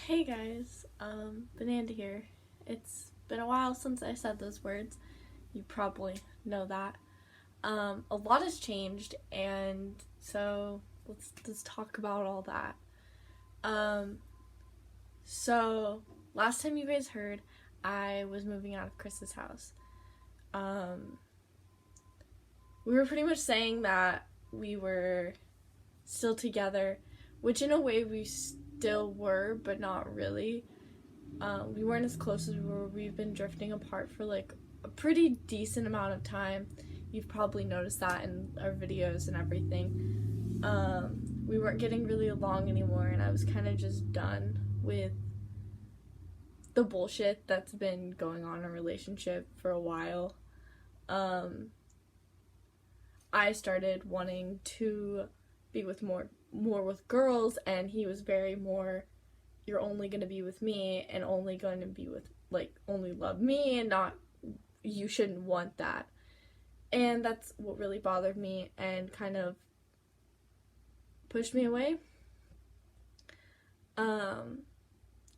Hey guys, Bananda here. It's been a while since I said those words. You probably know that. A lot has changed, and so let's talk about all that. So last time you guys heard, I was moving out of Chris's house. We were pretty much saying that we were still together, which in a way we still were, but not really. We weren't as close as we were. We've been drifting apart for like a pretty decent amount of time. You've probably noticed that in our videos and everything. We weren't getting really along anymore, and I was kind of just done with the bullshit that's been going on in a relationship for a while. I started wanting to be with more with girls, and he was very more, you're only going to be with me and only going to be with, like, only love me and not, you shouldn't want that. And that's what really bothered me and kind of pushed me away.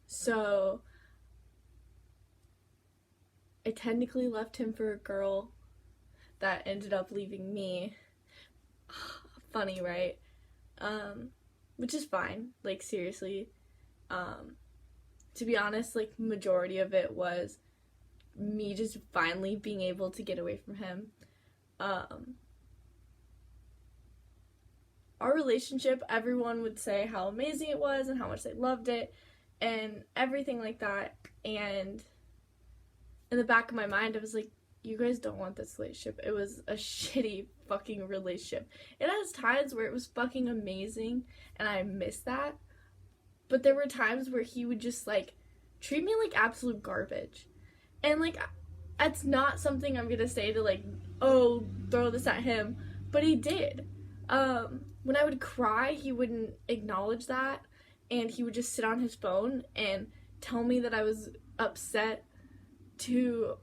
So I technically left him for a girl that ended up leaving me. Funny, right? Which is fine, like, seriously. To be honest, like, majority of it was me just finally being able to get away from him. Our relationship, everyone would say how amazing it was and how much they loved it and everything like that, and in the back of my mind I was like, you guys don't want this relationship. It was a shitty fucking relationship. It has times where it was fucking amazing and I miss that, but there were times where he would just, like, treat me like absolute garbage. And, like, that's not something I'm gonna say to, like, oh, throw this at him, but he did. When I would cry, he wouldn't acknowledge that, and he would just sit on his phone and tell me that I was upset to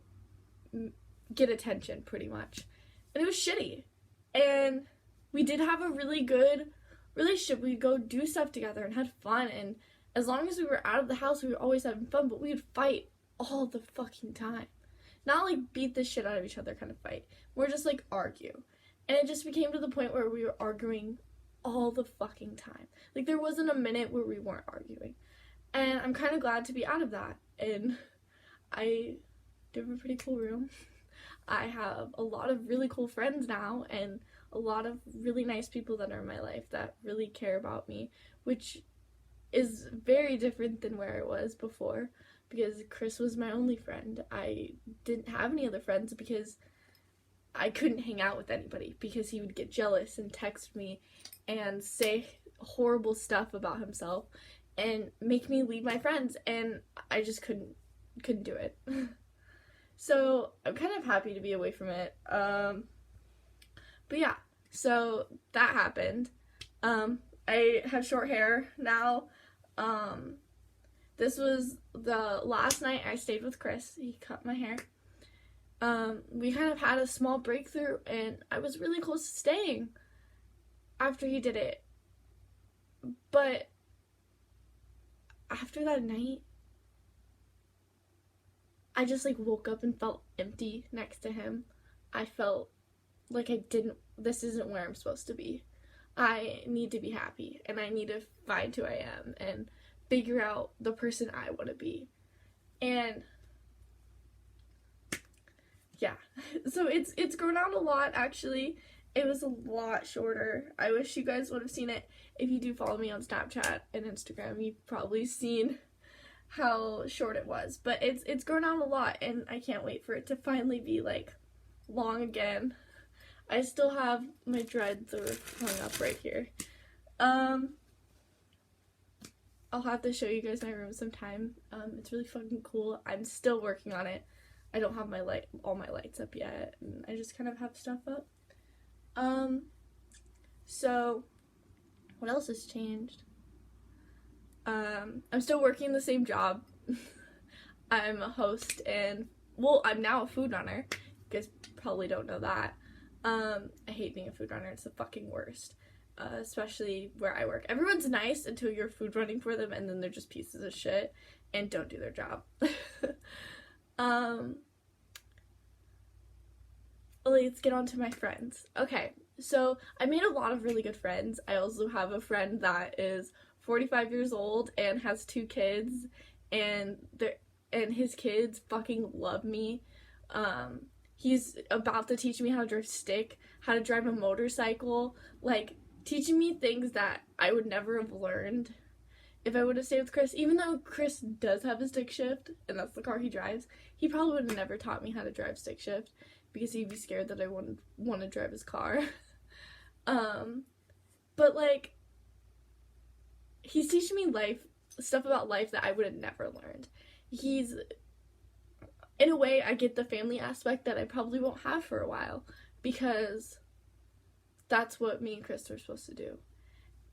get attention, pretty much. And it was shitty. And we did have a really good relationship. We'd go do stuff together and had fun, and as long as we were out of the house, we were always having fun, but we would fight all the fucking time. Not like beat the shit out of each other kind of fight. We're just like argue. And it just became to the point where we were arguing all the fucking time. Like, there wasn't a minute where we weren't arguing. And I'm kind of glad to be out of that. And I do have a pretty cool room. I have a lot of really cool friends now, and a lot of really nice people that are in my life that really care about me, which is very different than where I was before, because Chris was my only friend. I didn't have any other friends because I couldn't hang out with anybody, because he would get jealous and text me and say horrible stuff about himself and make me leave my friends, and I just couldn't do it. So I'm kind of happy to be away from it. But yeah, so that happened. I have short hair now. This was the last night I stayed with Chris. He cut my hair. We kind of had a small breakthrough, and I was really close to staying after he did it. But after that night, I just, like, woke up and felt empty next to him. I felt like this isn't where I'm supposed to be. I need to be happy, and I need to find who I am and figure out the person I want to be. And yeah, so it's grown out a lot, actually. It was a lot shorter. I wish you guys would have seen it. If you do follow me on Snapchat and Instagram, you've probably seen how short it was, but it's grown out a lot, and I can't wait for it to finally be, like, long again. I still have my dreads are hung up right here. I'll have to show you guys my room sometime. It's really fucking cool. I'm still working on it. I don't have all my lights up yet, and I just kind of have stuff up. So what else has changed? I'm still working the same job. I'm a host, and, well, I'm now a food runner. You guys probably don't know that. I hate being a food runner. It's the fucking worst. especially where I work. Everyone's nice until you're food running for them, and then they're just pieces of shit and don't do their job. Let's get on to my friends. Okay, so I made a lot of really good friends. I also have a friend that is 45 years old and has 2 kids, and his kids fucking love me. He's about to teach me how to drive stick, how to drive a motorcycle, like teaching me things that I would never have learned if I would have stayed with Chris. Even though Chris does have a stick shift, and that's the car he drives, he probably would have never taught me how to drive stick shift because he'd be scared that I wouldn't want to drive his car. But like, he's teaching me stuff about life that I would have never learned. In a way, I get the family aspect that I probably won't have for a while, because that's what me and Chris are supposed to do.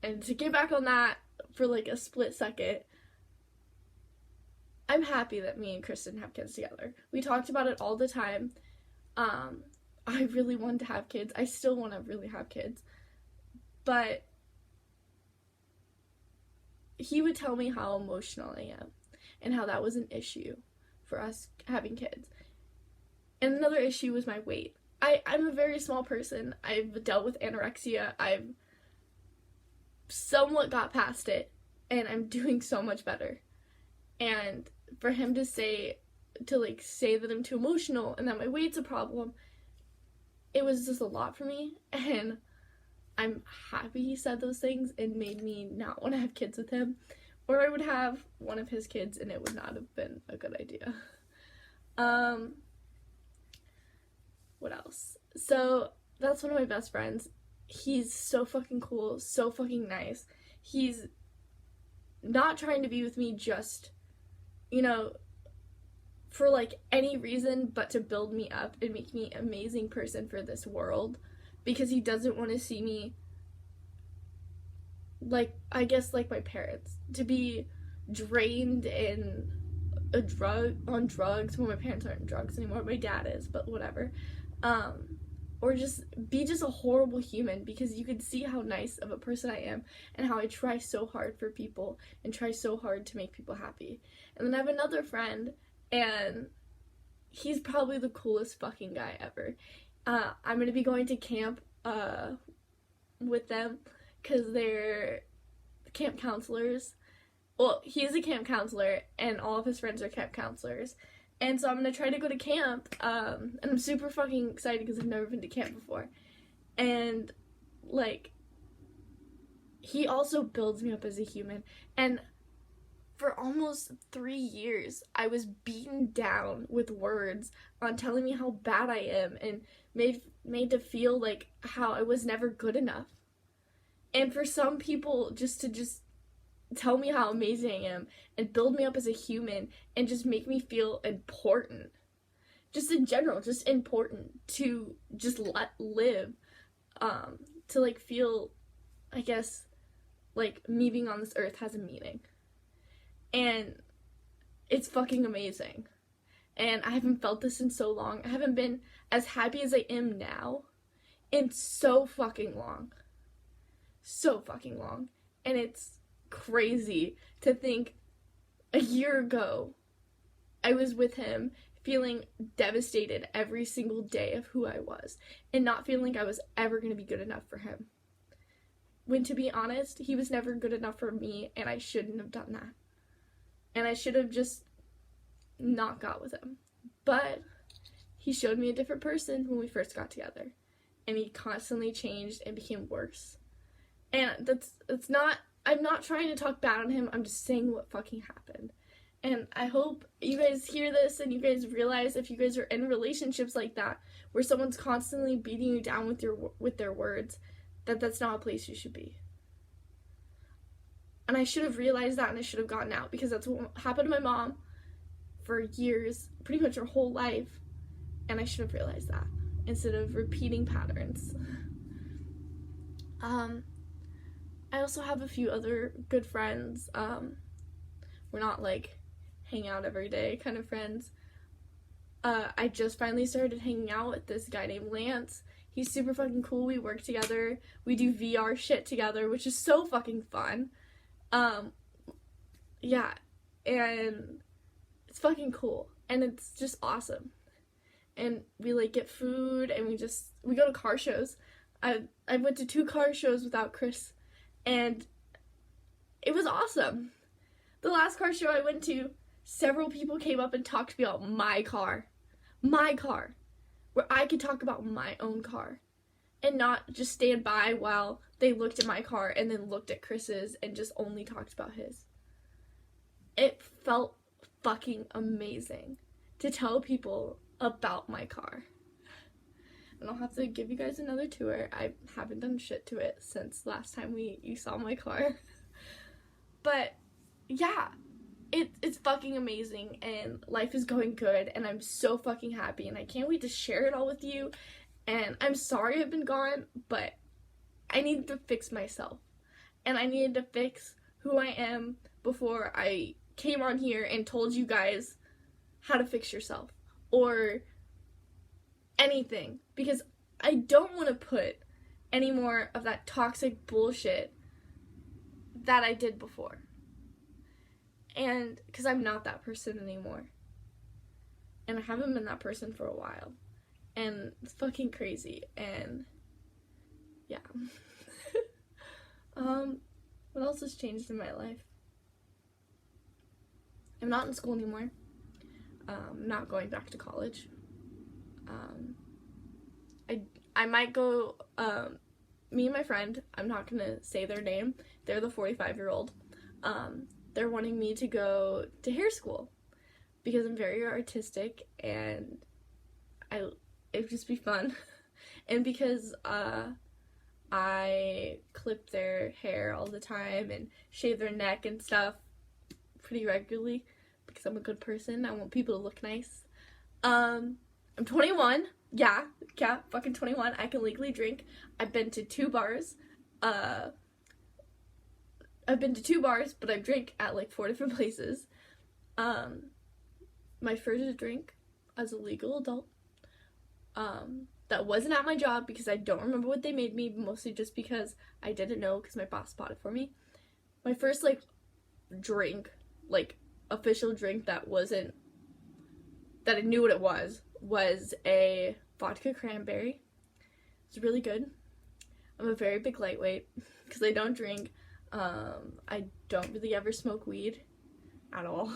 And to get back on that for like a split second, I'm happy that me and Chris didn't have kids together. We talked about it all the time. I really wanted to have kids. I still want to really have kids. But he would tell me how emotional I am and how that was an issue for us having kids. And another issue was my weight. I'm a very small person. I've dealt with anorexia. I've somewhat got past it, and I'm doing so much better. And for him to say that I'm too emotional and that my weight's a problem, it was just a lot for me. And I'm happy he said those things and made me not want to have kids with him, or I would have one of his kids and it would not have been a good idea. What else? So that's one of my best friends. He's so fucking cool, so fucking nice. He's not trying to be with me just, for like any reason but to build me up and make me an amazing person for this world, because he doesn't want to see me like my parents, to be drained and on drugs. Well, my parents aren't on drugs anymore, my dad is, but whatever. Or just be a horrible human, because you could see how nice of a person I am and how I try so hard for people and try so hard to make people happy. And then I have another friend, and he's probably the coolest fucking guy ever. I'm gonna be going to camp with them because they're camp counselors. Well, he's a camp counselor, and all of his friends are camp counselors. And so I'm going to try to go to camp, and I'm super fucking excited because I've never been to camp before. And, like, he also builds me up as a human. And for almost 3 years, I was beaten down with words on telling me how bad I am and made to feel like how I was never good enough. And for some people to tell me how amazing I am and build me up as a human and just make me feel important. Just in general, just important to just live. To like feel, I guess, like me being on this earth has a meaning. And it's fucking amazing. And I haven't felt this in so long. I haven't been as happy as I am now in so fucking long. So fucking long. And it's crazy to think a year ago I was with him feeling devastated every single day of who I was and not feeling like I was ever going to be good enough for him. When, to be honest, he was never good enough for me, and I shouldn't have done that. And I should have just not got with him. But he showed me a different person when we first got together, and he constantly changed and became worse. And I'm not trying to talk bad on him, I'm just saying what fucking happened. And I hope you guys hear this and you guys realize, if you guys are in relationships like that, where someone's constantly beating you down with their words, that's not a place you should be. And I should have realized that, and I should have gotten out, because that's what happened to my mom for years, pretty much her whole life. And I should have realized that, instead of repeating patterns. I also have a few other good friends. We're not like hang out every day kind of friends. I just finally started hanging out with this guy named Lance. He's super fucking cool. We work together. We do VR shit together, which is so fucking fun. Yeah, and it's fucking cool, and it's just awesome. And we like get food, and we go to car shows. I went to 2 car shows without Chris, and it was awesome. The last car show I went to, several people came up and talked to me about my car, where I could talk about my own car and not just stand by while they looked at my car and then looked at Chris's and just only talked about his. It felt fucking amazing to tell people about my car. And I'll have to give you guys another tour. I haven't done shit to it since last time you saw my car. But yeah, it's fucking amazing, and life is going good, and I'm so fucking happy, and I can't wait to share it all with you. And I'm sorry I've been gone, but I needed to fix myself, and I needed to fix who I am before I came on here and told you guys how to fix yourself or anything, because I don't want to put any more of that toxic bullshit that I did before. And because I'm not that person anymore, and I haven't been that person for a while, and it's fucking crazy. And yeah. What else has changed in my life? I'm not in school anymore. I'm not going back to college. I might go, me and my friend, I'm not gonna say their name, they're the 45-year-old, they're wanting me to go to hair school because I'm very artistic, and it would just be fun. And because I clip their hair all the time and shave their neck and stuff pretty regularly because I'm a good person. I want people to look nice. I'm 21. Yeah, fucking 21. I can legally drink. I've been to 2 bars. But I've drank at like 4 different places. My first drink as a legal adult, that wasn't at my job because I don't remember what they made me, mostly just because I didn't know because my boss bought it for me. My first like drink, like official drink that I knew what it was a vodka cranberry. It's really good. I'm a very big lightweight because I don't drink. I don't really ever smoke weed at all.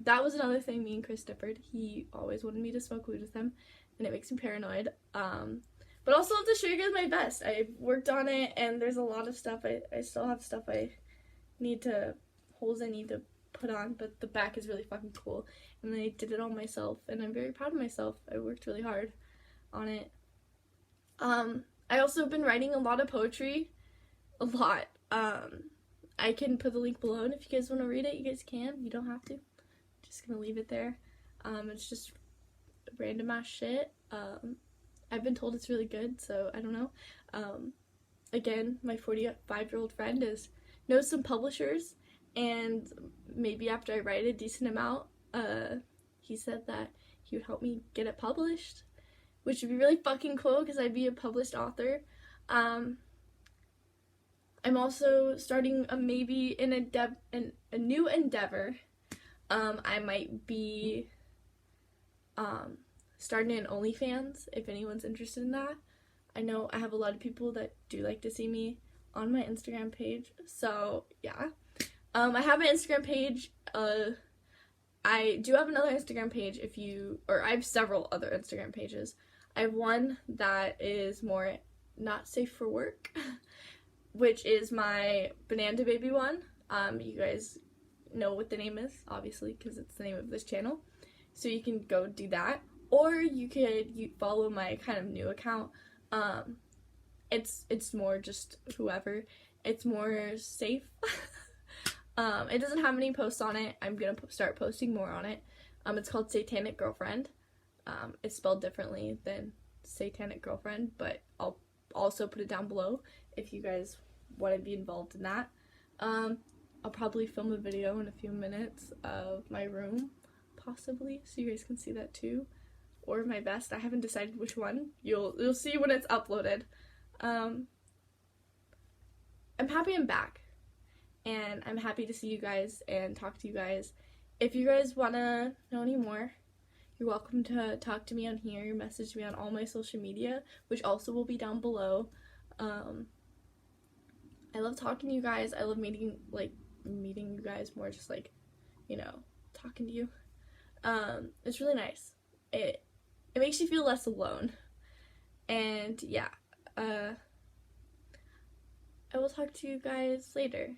That was another thing me and Chris differed. He always wanted me to smoke weed with him, and it makes me paranoid. But also to show you guys my vest. I worked on it, and there's a lot of stuff. I still have stuff holes I need to put on, but the back is really fucking cool. And I did it all myself, and I'm very proud of myself. I worked really hard on it. I also have been writing a lot of poetry. A lot. I can put the link below, and if you guys want to read it, you guys can. You don't have to. Just gonna leave it there. It's just random ass shit. I've been told it's really good, so I don't know. Again, my 45-year-old friend knows some publishers, and maybe after I write a decent amount, he said that he would help me get it published, which would be really fucking cool because I'd be a published author. I'm also starting a new endeavor. I might be starting an OnlyFans if anyone's interested in that. I know I have a lot of people that do like to see me on my Instagram page, so yeah. I have an Instagram page. I do have another Instagram page I have several other Instagram pages. I have one that is more not safe for work, which is my BunadaBaby one. You guys know what the name is, obviously, because it's the name of this channel. So you can go do that. Or you could follow my kind of new account. It's more just whoever. It's more safe. It doesn't have any posts on it. I'm gonna start posting more on it. It's called Satanic Girlfriend. It's spelled differently than Satanic Girlfriend, but I'll also put it down below if you guys want to be involved in that. I'll probably film a video in a few minutes of my room, possibly, so you guys can see that too. or my best. I haven't decided which one. You'll see when it's uploaded. I'm happy I'm back, and I'm happy to see you guys and talk to you guys. If you guys want to know any more, you're welcome to talk to me on here, message me on all my social media, which also will be down below. I love talking to you guys. I love meeting you guys more, just like, you know, talking to you. It's really nice. It makes you feel less alone. And yeah, I will talk to you guys later.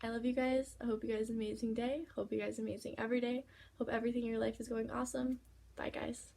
I love you guys. I hope you guys have an amazing day. Hope you guys are amazing every day. Hope everything in your life is going awesome. Bye, guys.